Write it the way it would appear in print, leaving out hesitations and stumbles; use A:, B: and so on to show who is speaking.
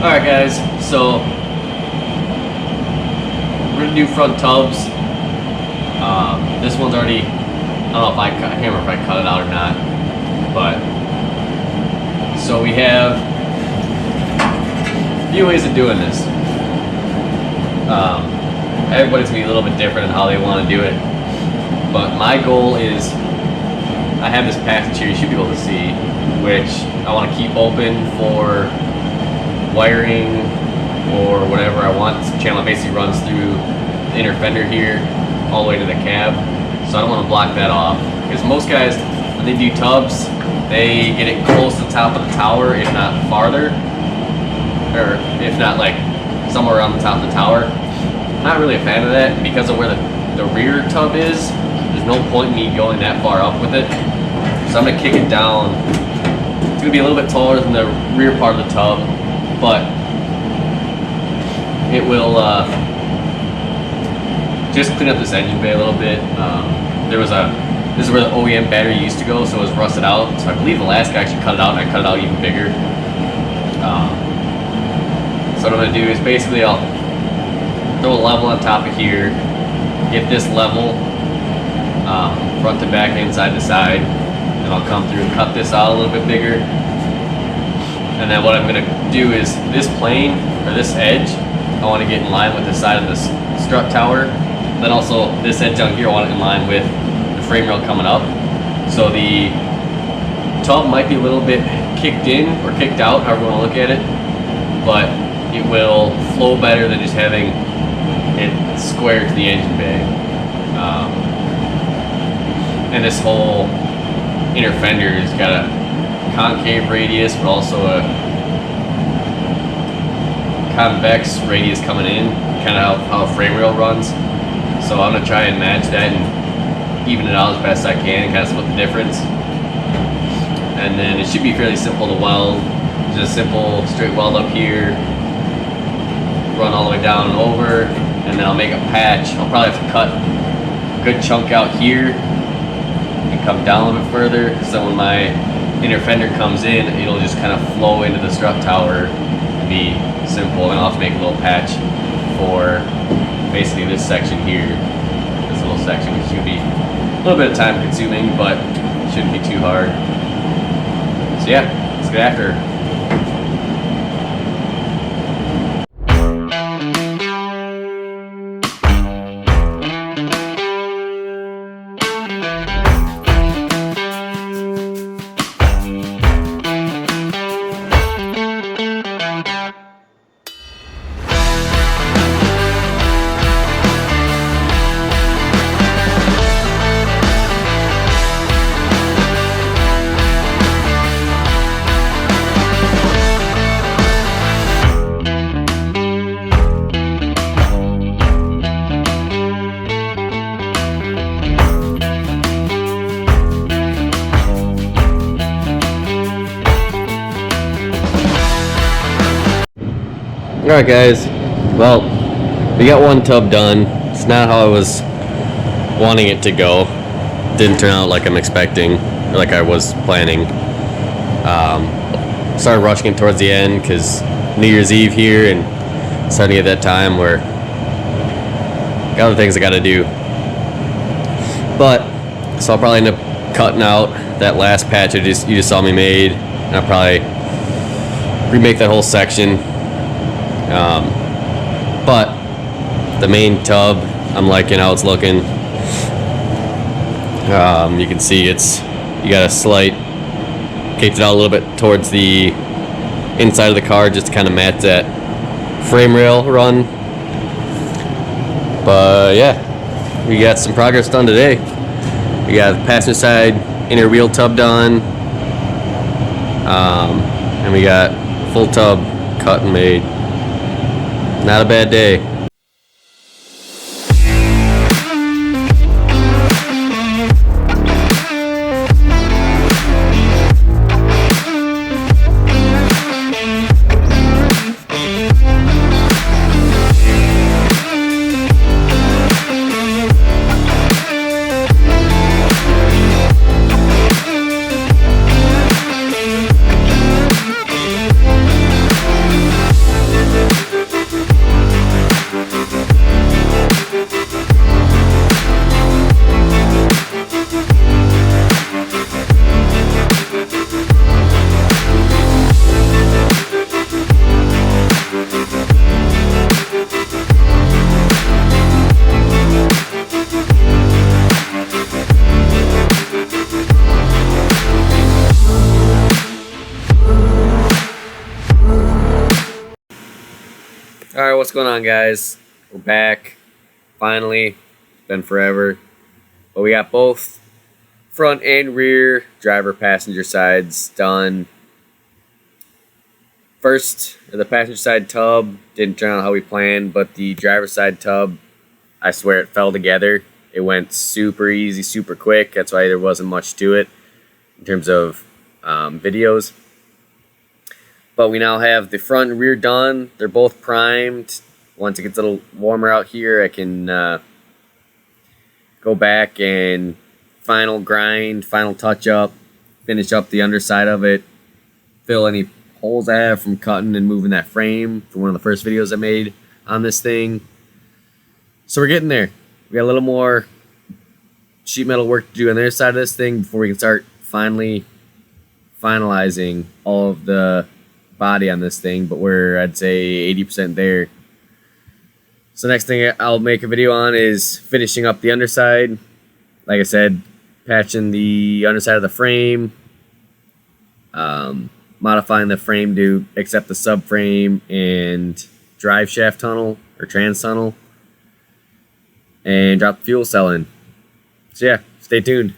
A: Alright guys, so we're gonna do front tubs. This one's already, I don't know if I can't remember if I cut it out or not, but so we have a few ways of doing this. Everybody's gonna be a little bit different in how they want to do it, but my goal is, I have this passage here you should be able to see, which I want to keep open for wiring or whatever I want. This channel basically runs through the inner fender here all the way to the cab, so I don't want to block that off, because most guys, when they do tubs, they get it close to the top of the tower, if not farther, or if not like somewhere around the top of the tower. I'm not really a fan of that because of where the rear tub is. There's no point in me going that far up with it, so I'm going to kick it down. It's going to be a little bit taller than the rear part of the tub, but it will just clean up this engine bay a little bit. This is where the OEM battery used to go, so it was rusted out. So I believe the last guy actually cut it out, and I cut it out even bigger. So what I'm going to do is basically I'll throw a level on top of here, get this level front to back, inside to side, and I'll come through and cut this out a little bit bigger. And then what I'm going to do is this plane, or this edge, I want to get in line with the side of this strut tower. Then also this edge down here I want it in line with the frame rail coming up. So the tub might be a little bit kicked in or kicked out, however you want to look at it, but it will flow better than just having it square to the engine bay. And this whole inner fender has got a concave radius, but also a convex radius coming in, kind of how a frame rail runs. So I'm gonna try and match that and even it out as best I can, kind of split the difference. And then it should be fairly simple to weld. Just a simple straight weld up here, run all the way down and over, and then I'll make a patch. I'll probably have to cut a good chunk out here and come down a little bit further, so when my inner fender comes in, it'll just kind of flow into the strut tower and be simple. And I'll have to make a little patch for basically this section here, this little section, which should be a little bit of time consuming, but shouldn't be too hard. So yeah, let's get after it. Alright guys, well, we got one tub done. It's not how I was wanting it to go. Didn't turn out like I'm expecting, or like I was planning. Started rushing it towards the end because New Year's Eve here, and starting at that time where got other things I gotta do. But, so I'll probably end up cutting out that last patch you just saw me made, and I'll probably remake that whole section. But the main tub, I'm liking how it's looking. You can see you got a slight, kicked it out a little bit towards the inside of the car just to kind of match that frame rail run. But yeah, we got some progress done today. We got the passenger side inner wheel tub done, and we got full tub cut and made. Not a bad day. Alright, what's going on, guys? We're back. Finally. It's been forever. But we got both front and rear driver passenger sides done. First, the passenger side tub didn't turn out how we planned, but the driver side tub, I swear it fell together. It went super easy, super quick. That's why there wasn't much to it in terms of videos. But we now have the front and rear done. They're both primed. Once it gets a little warmer out here, I can go back and final grind, final touch up, finish up the underside of it, fill any holes I have from cutting and moving that frame for one of the first videos I made on this thing. So we're getting there. We got a little more sheet metal work to do on the other side of this thing before we can start finally finalizing all of the body on this thing, but we're, I'd say, 80% there. So next thing I'll make a video on is finishing up the underside. Like I said, patching the underside of the frame, modifying the frame to accept the subframe and drive shaft tunnel or trans tunnel, and drop the fuel cell in. So yeah, stay tuned.